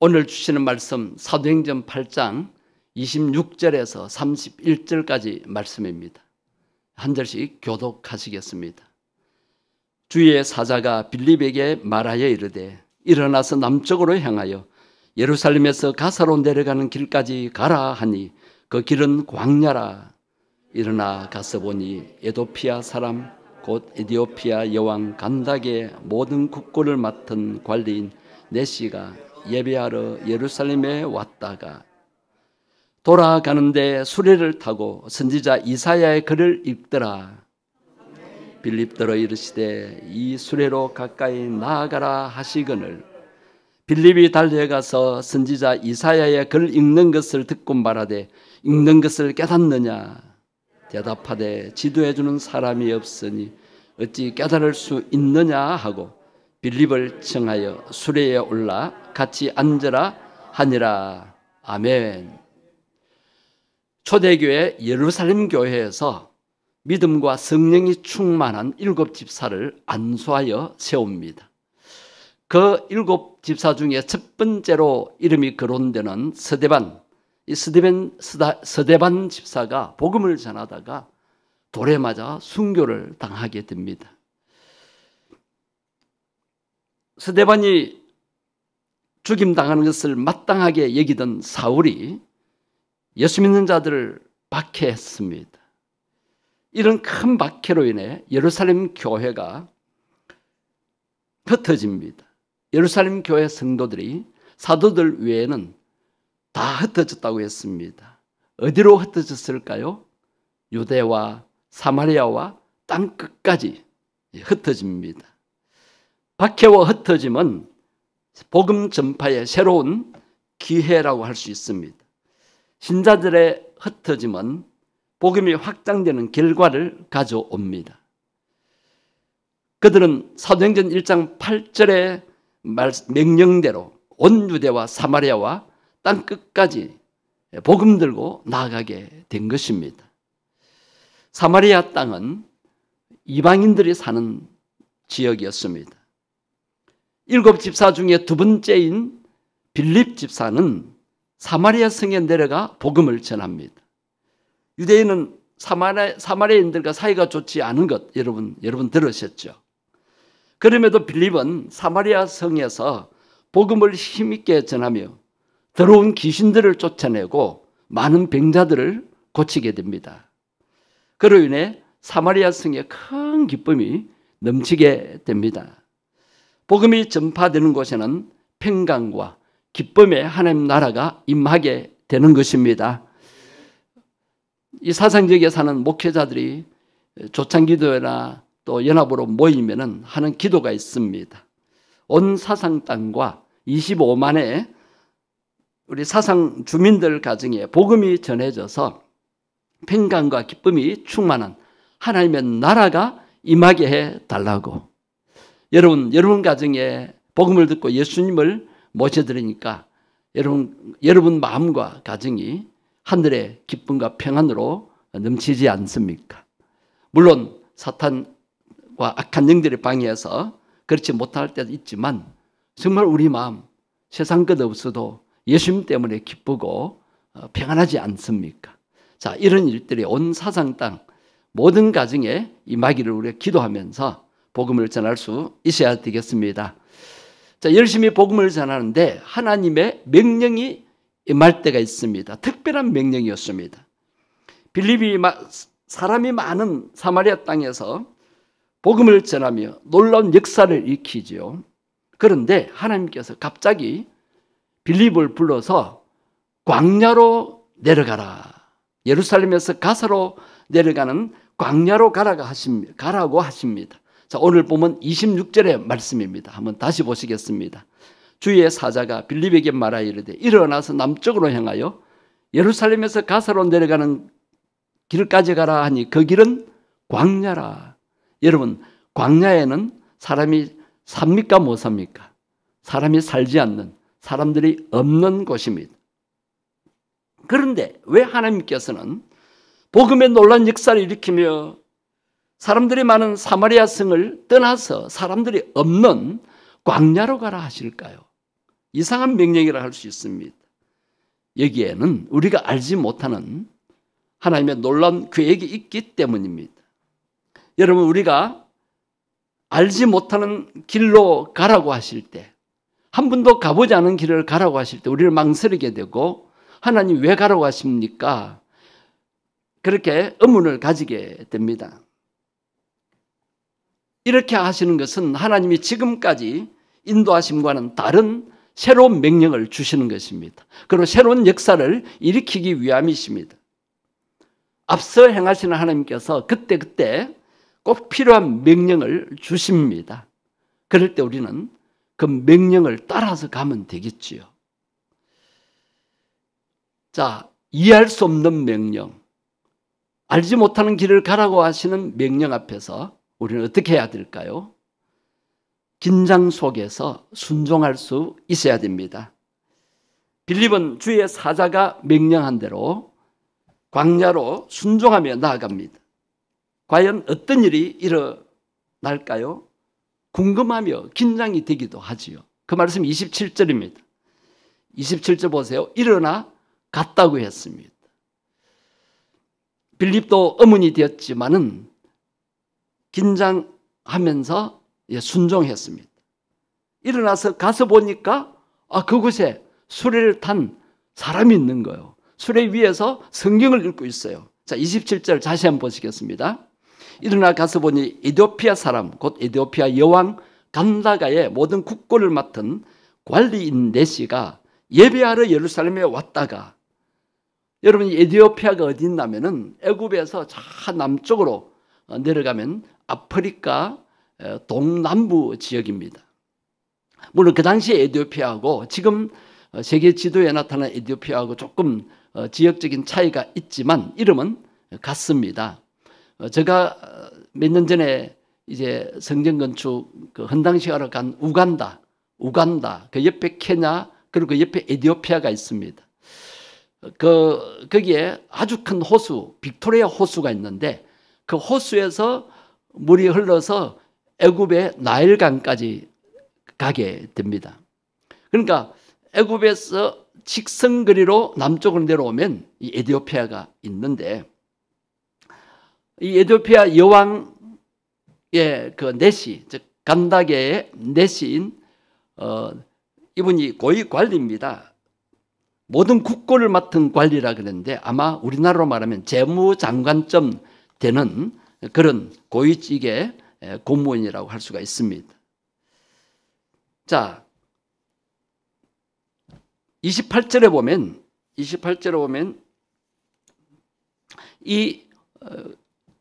오늘 주시는 말씀 사도행전 8장 26절에서 31절까지 말씀입니다. 한 절씩 교독하시겠습니다. 주의 사자가 빌립에게 말하여 이르되 일어나서 남쪽으로 향하여 예루살렘에서 가사로 내려가는 길까지 가라 하니 그 길은 광야라. 일어나 가서 보니 에도피아 사람 곧 에디오피아 여왕 간닥의 모든 국고를 맡은 관리인 네시가 예배하러 예루살렘에 왔다가 돌아가는데 수레를 타고 선지자 이사야의 글을 읽더라. 빌립더러 이르시되 이 수레로 가까이 나아가라 하시거늘 빌립이 달려가서 선지자 이사야의 글 읽는 것을 듣고 말하되 읽는 것을 깨닫느냐? 대답하되 지도해주는 사람이 없으니 어찌 깨달을 수 있느냐 하고 빌립을 청하여 수레에 올라 같이 앉으라 하니라. 아멘. 초대교회 예루살렘 교회에서 믿음과 성령이 충만한 7 집사를 안수하여 세웁니다. 그 7 집사 중에 첫 번째로 이름이 거론되는 서대반 집사가 복음을 전하다가 돌에 맞아 순교를 당하게 됩니다. 서대반이 죽임당하는 것을 마땅하게 여기던 사울이 예수 믿는 자들을 박해했습니다. 이런 큰 박해로 인해 예루살렘 교회가 흩어집니다. 예루살렘 교회 성도들이 사도들 외에는 다 흩어졌다고 했습니다. 어디로 흩어졌을까요? 유대와 사마리아와 땅 끝까지 흩어집니다. 박해와 흩어짐은 복음 전파의 새로운 기회라고 할 수 있습니다. 신자들의 흩어짐은 복음이 확장되는 결과를 가져옵니다. 그들은 사도행전 1장 8절의 명령대로 온 유대와 사마리아와 땅 끝까지 복음 들고 나아가게 된 것입니다. 사마리아 땅은 이방인들이 사는 지역이었습니다. 7 집사 중에 두 번째인 빌립 집사는 사마리아 성에 내려가 복음을 전합니다. 유대인은 사마리아인들과 사이가 좋지 않은 것 여러분 들으셨죠? 그럼에도 빌립은 사마리아 성에서 복음을 힘있게 전하며 더러운 귀신들을 쫓아내고 많은 병자들을 고치게 됩니다. 그로 인해 사마리아 성에 큰 기쁨이 넘치게 됩니다. 복음이 전파되는 곳에는 평강과 기쁨의 하나님 나라가 임하게 되는 것입니다. 이 사상지역에 사는 목회자들이 조창기도회나 또 연합으로 모이면 하는 기도가 있습니다. 온 사상 땅과 25만의 우리 사상 주민들 가정에 복음이 전해져서 평강과 기쁨이 충만한 하나님의 나라가 임하게 해달라고. 여러분 가정에 복음을 듣고 예수님을 모셔드리니까 여러분 마음과 가정이 하늘의 기쁨과 평안으로 넘치지 않습니까? 물론 사탄과 악한 영들의 방해에서 그렇지 못할 때도 있지만 정말 우리 마음 세상 것 없어도 예수님 때문에 기쁘고 평안하지 않습니까? 자, 이런 일들이 온 사상 땅 모든 가정에 임하기를 우리가 기도하면서 복음을 전할 수 있어야 되겠습니다. 자, 열심히 복음을 전하는데 하나님의 명령이 임할 때가 있습니다. 특별한 명령이었습니다. 빌립이 사람이 많은 사마리아 땅에서 복음을 전하며 놀라운 역사를 일으키죠. 그런데 하나님께서 갑자기 빌립을 불러서 광야로 내려가라. 예루살렘에서 가사로 내려가는 광야로 가라고 하십니다. 자, 오늘 보면 26절의 말씀입니다. 한번 다시 보시겠습니다. 주의 사자가 빌립에게 말하여 이르되 일어나서 남쪽으로 향하여 예루살렘에서 가사로 내려가는 길까지 가라 하니 그 길은 광야라. 여러분, 광야에는 사람이 삽니까 못 삽니까? 사람이 살지 않는, 사람들이 없는 곳입니다. 그런데 왜 하나님께서는 복음의 놀라운 역사를 일으키며 사람들이 많은 사마리아 성을 떠나서 사람들이 없는 광야로 가라 하실까요? 이상한 명령이라 할 수 있습니다. 여기에는 우리가 알지 못하는 하나님의 놀라운 계획이 있기 때문입니다. 여러분, 우리가 알지 못하는 길로 가라고 하실 때, 한 번도 가보지 않은 길을 가라고 하실 때 우리를 망설이게 되고, 하나님 왜 가라고 하십니까? 그렇게 의문을 가지게 됩니다. 이렇게 하시는 것은 하나님이 지금까지 인도하심과는 다른 새로운 명령을 주시는 것입니다. 그리고 새로운 역사를 일으키기 위함이십니다. 앞서 행하시는 하나님께서 그때그때 꼭 필요한 명령을 주십니다. 그럴 때 우리는 그 명령을 따라서 가면 되겠지요. 자, 이해할 수 없는 명령, 알지 못하는 길을 가라고 하시는 명령 앞에서 우리는 어떻게 해야 될까요? 긴장 속에서 순종할 수 있어야 됩니다. 빌립은 주의 사자가 명령한 대로 광야로 순종하며 나아갑니다. 과연 어떤 일이 일어날까요? 궁금하며 긴장이 되기도 하지요. 그 말씀 27절입니다. 27절 보세요. 일어나 갔다고 했습니다. 빌립도 의문이 되었지만은 긴장하면서 순종했습니다. 일어나서 가서 보니까 그곳에 수레를 탄 사람이 있는 거예요. 수레 위에서 성경을 읽고 있어요. 자, 27절 다시 한번 보시겠습니다. 일어나 가서 보니 에티오피아 사람, 곧 에티오피아 여왕 간다가의 모든 국고를 맡은 관리인 네시가 예배하러 예루살렘에 왔다가, 여러분 에티오피아가 어디 있냐면은 애굽에서 저 남쪽으로 내려가면 아프리카 동남부 지역입니다. 물론 그 당시에 에티오피아하고 지금 세계 지도에 나타난 에티오피아하고 조금 지역적인 차이가 있지만 이름은 같습니다. 제가 몇 년 전에 이제 성전 건축 그 헌당식하러 간 우간다, 그 옆에 케냐, 그리고 그 옆에 에티오피아가 있습니다. 거기에 아주 큰 호수, 빅토리아 호수가 있는데 그 호수에서 물이 흘러서 애굽의 나일강까지 가게 됩니다. 그러니까 애굽에서 직선거리로 남쪽으로 내려오면 이 에티오피아가 있는데, 이 에티오피아 여왕의 그 네시, 즉 간다게의 네시인 이분이 고위 관리입니다. 모든 국고를 맡은 관리라 그랬는데 아마 우리나라로 말하면 재무장관점 되는 그런 고위직의 공무원이라고 할 수가 있습니다. 자, 28절에 보면 이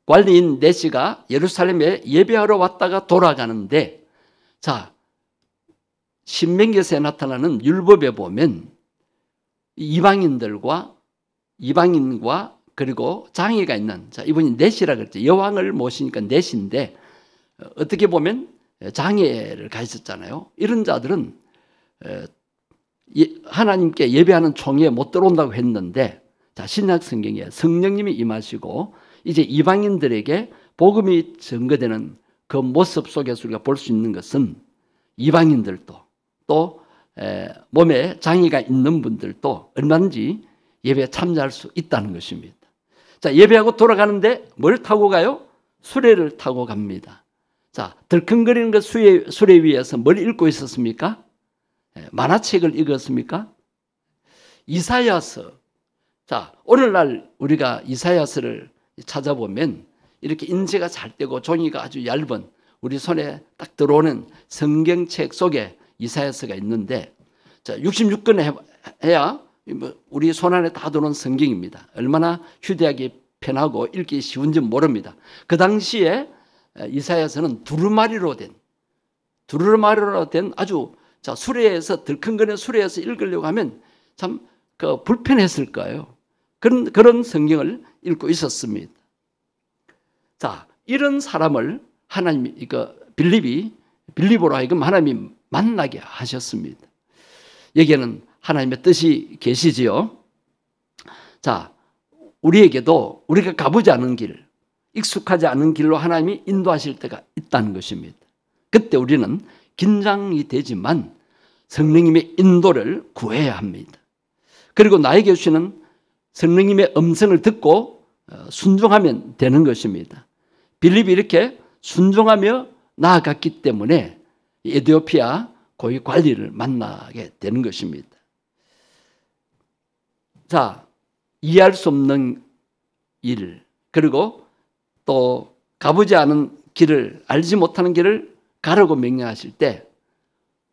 관리인 네시가 예루살렘에 예배하러 왔다가 돌아가는데, 자, 신명기에서 나타나는 율법에 보면 이방인과 그리고 장애가 있는, 자, 이분이 네시라 그랬죠. 여왕을 모시니까 네시인데 어떻게 보면 장애를 가졌잖아요. 이런 자들은 하나님께 예배하는 총회에 못 들어온다고 했는데, 자, 신약 성경에 성령님이 임하시고 이제 이방인들에게 복음이 전거되는 그 모습 속에서 우리가 볼 수 있는 것은 이방인들도 또 몸에 장애가 있는 분들도 얼마든지 예배에 참여할 수 있다는 것입니다. 자, 예배하고 돌아가는데 뭘 타고 가요? 수레를 타고 갑니다. 자, 덜컹거리는 그 수레 위에서 뭘 읽고 있었습니까? 만화책을 읽었습니까? 이사야서. 자, 오늘날 우리가 이사야서를 찾아보면 이렇게 인쇄가 잘 되고 종이가 아주 얇은 우리 손에 딱 들어오는 성경책 속에 이사야서가 있는데, 자, 66권 해야 우리 손안에 다 들어온 성경입니다. 얼마나 휴대하기 편하고 읽기 쉬운지 모릅니다. 그 당시에 이사야서는 두루마리로 된 아주, 자, 수레에서 덜컹거리는 수레에서 읽으려고 하면 참 불편했을 거예요. 그런 성경을 읽고 있었습니다. 자, 이런 사람을 하나님이 빌립으로 하여금 하나님이 만나게 하셨습니다. 여기에는 하나님의 뜻이 계시지요. 자, 우리에게도 우리가 가보지 않은 길, 익숙하지 않은 길로 하나님이 인도하실 때가 있다는 것입니다. 그때 우리는 긴장이 되지만 성령님의 인도를 구해야 합니다. 그리고 나에게 주시는 성령님의 음성을 듣고 순종하면 되는 것입니다. 빌립이 이렇게 순종하며 나아갔기 때문에 에티오피아 고위 관리를 만나게 되는 것입니다. 자, 이해할 수 없는 일, 그리고 또 가보지 않은 길을, 알지 못하는 길을 가라고 명령하실 때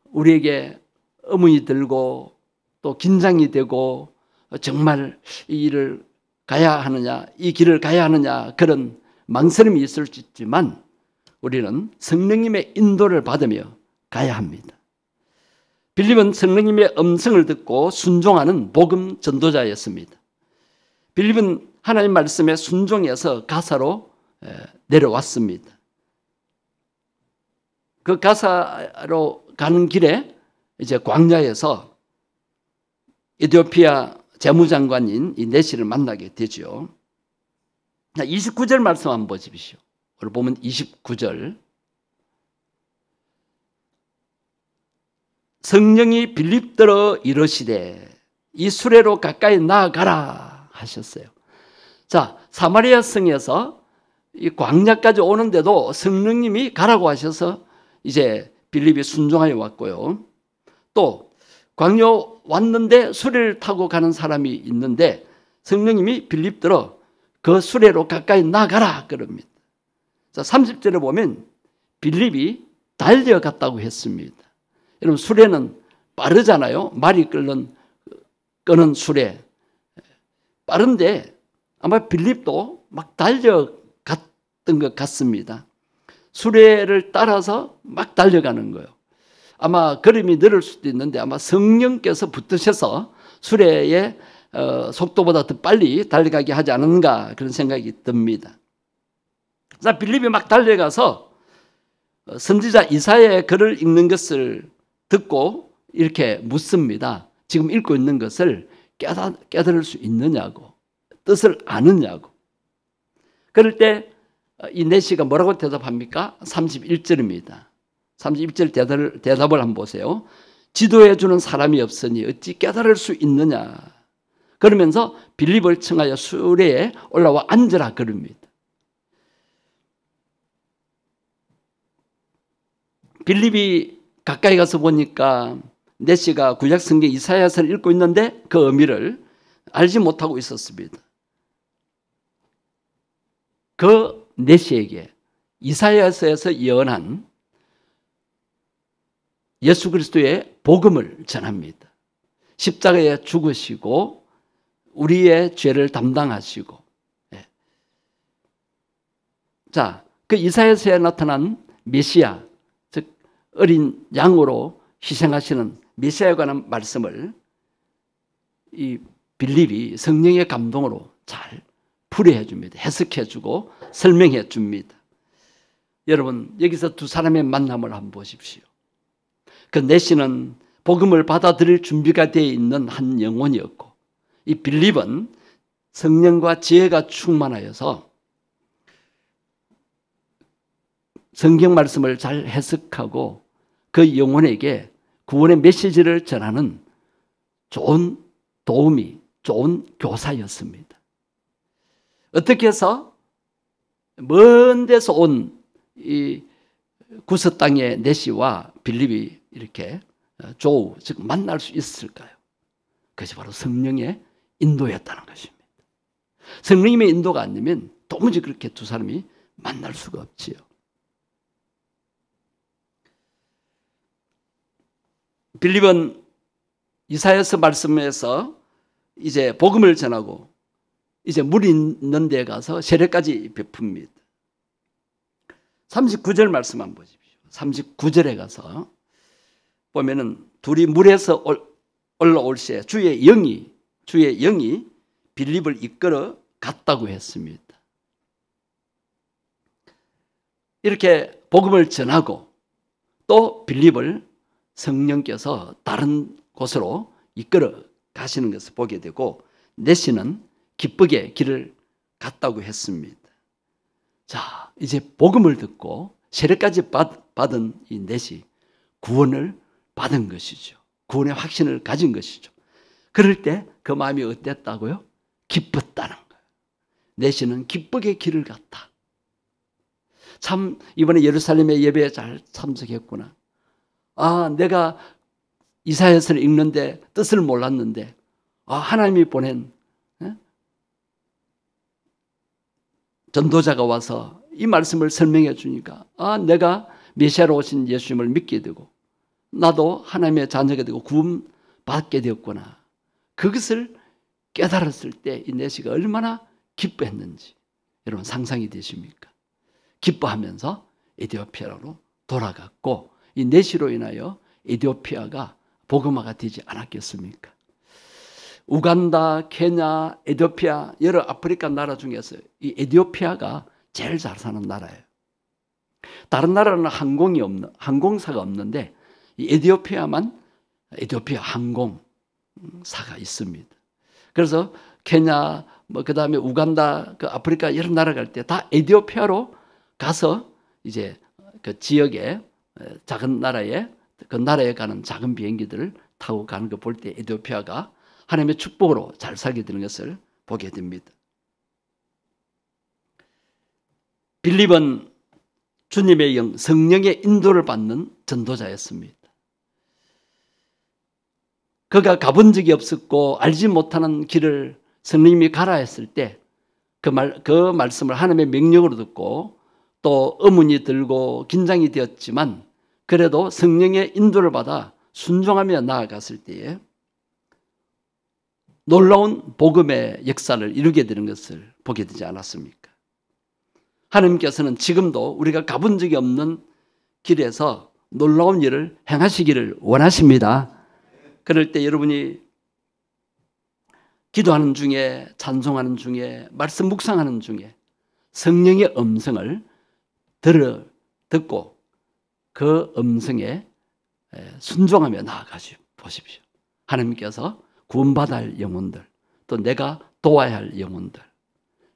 우리에게 의문이 들고 또 긴장이 되고 정말 이 일을 가야 하느냐, 이 길을 가야 하느냐, 그런 망설임이 있을 수 있지만 우리는 성령님의 인도를 받으며 가야 합니다. 빌립은 성령님의 음성을 듣고 순종하는 복음 전도자였습니다. 빌립은 하나님 말씀에 순종해서 가사로 내려왔습니다. 그 가사로 가는 길에 이제 광야에서 에티오피아 재무장관인 이 네시를 만나게 되죠. 29절 말씀 한번 보십시오. 오늘 보면 29절. 성령이 빌립더러 이르시되 이 수레로 가까이 나아가라 하셨어요. 자, 사마리아 성에서 이 광야까지 오는데도 성령님이 가라고 하셔서 이제 빌립이 순종하여 왔고요. 또 광야 왔는데 수레를 타고 가는 사람이 있는데 성령님이 빌립더러 그 수레로 가까이 나가라 그럽니다. 자, 30절에 보면 빌립이 달려갔다고 했습니다. 여러분, 수레는 빠르잖아요. 말이 끄는 수레. 빠른데 아마 빌립도 막 달려갔던 것 같습니다. 수레를 따라서 막 달려가는 거예요. 아마 걸음이 느릴 수도 있는데 아마 성령께서 붙으셔서 수레의 속도보다 더 빨리 달려가게 하지 않은가, 그런 생각이 듭니다. 자, 빌립이 막 달려가서 선지자 이사야의 글을 읽는 것을 듣고 이렇게 묻습니다. 지금 읽고 있는 것을 깨달을 수 있느냐고, 뜻을 아느냐고. 그럴 때 이 네시가 뭐라고 대답합니까? 31절입니다. 31절 대답을 한번 보세요. 지도해 주는 사람이 없으니 어찌 깨달을 수 있느냐. 그러면서 빌립을 청하여 수레에 올라와 앉으라 그럽니다. 빌립이 가까이 가서 보니까 네시가 구약성경 이사야서를 읽고 있는데 그 의미를 알지 못하고 있었습니다. 그 네시에게 이사야서에서 예언한 예수 그리스도의 복음을 전합니다. 십자가에 죽으시고 우리의 죄를 담당하시고, 자, 그 이사야서에 나타난 메시아, 즉 어린 양으로 희생하시는 메시아에 관한 말씀을 이 빌립이 성령의 감동으로 잘 풀이해 줍니다. 해석해 주고 설명해 줍니다. 여러분, 여기서 두 사람의 만남을 한번 보십시오. 그 네시는 복음을 받아들일 준비가 되어 있는 한 영혼이었고, 이 빌립은 성령과 지혜가 충만하여서 성경 말씀을 잘 해석하고 그 영혼에게 구원의 메시지를 전하는 좋은 도움이, 좋은 교사였습니다. 어떻게 해서 먼 데서 온 이 구스 땅의 네시와 빌립이 이렇게 조우, 즉 만날 수 있을까요? 그것이 바로 성령의 인도였다는 것입니다. 성령님의 인도가 아니면 도무지 그렇게 두 사람이 만날 수가 없지요. 빌립은 이사야서 말씀에서 이제 복음을 전하고 이제 물이 있는 데 가서 세례까지 베풉니다. 39절 말씀 한번 보십시오. 39절에 가서 보면은 둘이 물에서 올라올 새 주의 영이 빌립을 이끌어 갔다고 했습니다. 이렇게 복음을 전하고 또 빌립을 성령께서 다른 곳으로 이끌어 가시는 것을 보게 되고, 네시는 기쁘게 길을 갔다고 했습니다. 자, 이제 복음을 듣고 세례까지 받은 이 네시, 구원을 받은 것이죠. 구원의 확신을 가진 것이죠. 그럴 때 그 마음이 어땠다고요? 기뻤다는 거예요. 내시는 기쁘게 길을 갔다. 참 이번에 예루살렘의 예배에 잘 참석했구나. 아, 내가 이사야서를 읽는데 뜻을 몰랐는데 하나님이 보낸 전도자가 와서 이 말씀을 설명해 주니까 내가 메시아로 오신 예수님을 믿게 되고 나도 하나님의 자녀가 되고 구원 받게 되었구나. 그것을 깨달았을 때 이 내시가 얼마나 기뻐했는지 여러분 상상이 되십니까? 기뻐하면서 에티오피아로 돌아갔고 이 내시로 인하여 에티오피아가 복음화가 되지 않았겠습니까? 우간다, 케냐, 에티오피아 여러 아프리카 나라 중에서 이 에티오피아가 제일 잘 사는 나라예요. 다른 나라는 항공사가 없는데 이 에티오피아만 에티오피아 항공사가 있습니다. 그래서 케냐, 그다음에 우간다, 그 아프리카 여러 나라 갈 때 다 에티오피아로 가서 이제 그 지역의 작은 나라에 그 나라에 가는 작은 비행기들을 타고 가는 거 볼 때 에티오피아가 하나님의 축복으로 잘 살게 되는 것을 보게 됩니다. 빌립은 주님의 영, 성령의 인도를 받는 전도자였습니다. 그가 가본 적이 없었고 알지 못하는 길을 성령님이 가라 했을 때 그 말씀을 하나님의 명령으로 듣고 또 의문이 들고 긴장이 되었지만 그래도 성령의 인도를 받아 순종하며 나아갔을 때에 놀라운 복음의 역사를 이루게 되는 것을 보게 되지 않았습니까? 하나님께서는 지금도 우리가 가본 적이 없는 길에서 놀라운 일을 행하시기를 원하십니다. 그럴 때 여러분이 기도하는 중에 찬송하는 중에 말씀 묵상하는 중에 성령의 음성을 듣고 그 음성에 순종하며 나아가 보십시오. 하나님께서 구원받아야 할 영혼들 또 내가 도와야 할 영혼들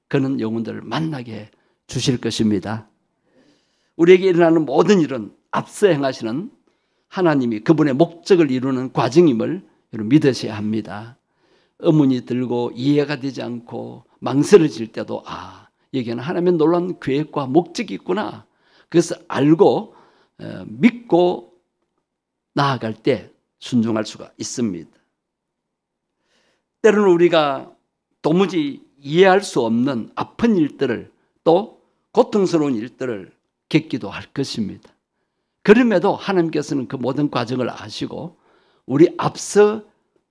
그런 영혼들을 만나게 주실 것입니다. 우리에게 일어나는 모든 일은 앞서 행하시는 하나님이 그분의 목적을 이루는 과정임을 믿으셔야 합니다. 의문이 들고 이해가 되지 않고 망설여질 때도 여기에는 하나님의 놀라운 계획과 목적이 있구나. 그것을 알고 믿고 나아갈 때 순종할 수가 있습니다. 때로는 우리가 도무지 이해할 수 없는 아픈 일들을 또 고통스러운 일들을 겪기도 할 것입니다. 그럼에도 하나님께서는 그 모든 과정을 아시고 우리 앞서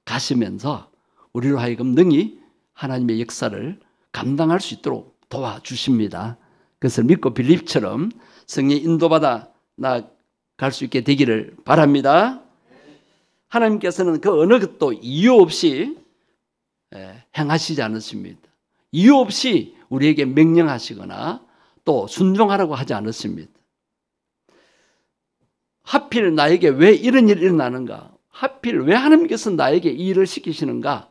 가시면서 우리로 하여금 능히 하나님의 역사를 감당할 수 있도록 도와주십니다. 그것을 믿고 빌립처럼 성령 인도받아 나아갈 수 있게 되기를 바랍니다. 하나님께서는 그 어느 것도 이유 없이 행하시지 않으십니다. 이유 없이 우리에게 명령하시거나 또 순종하라고 하지 않으십니다. 하필 나에게 왜 이런 일이 일어나는가? 하필 왜 하나님께서 나에게 이 일을 시키시는가?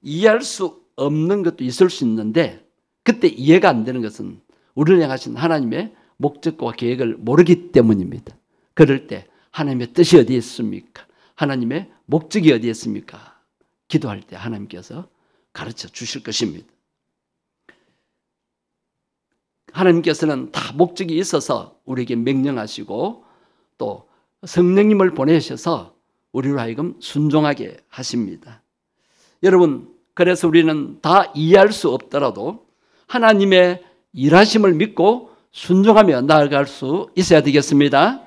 이해할 수 없는 것도 있을 수 있는데 그때 이해가 안 되는 것은 우리를 향하신 하나님의 목적과 계획을 모르기 때문입니다. 그럴 때 하나님의 뜻이 어디에 있습니까? 하나님의 목적이 어디에 있습니까? 기도할 때 하나님께서 가르쳐 주실 것입니다. 하나님께서는 다 목적이 있어서 우리에게 명령하시고 또 성령님을 보내셔서 우리로 하여금 순종하게 하십니다. 여러분, 그래서 우리는 다 이해할 수 없더라도 하나님의 일하심을 믿고 순종하며 나아갈 수 있어야 되겠습니다.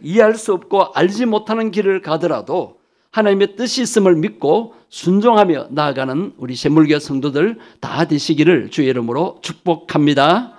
이해할 수 없고 알지 못하는 길을 가더라도 하나님의 뜻이 있음을 믿고 순종하며 나아가는 우리 샘물교회 성도들 다 되시기를 주의 이름으로 축복합니다.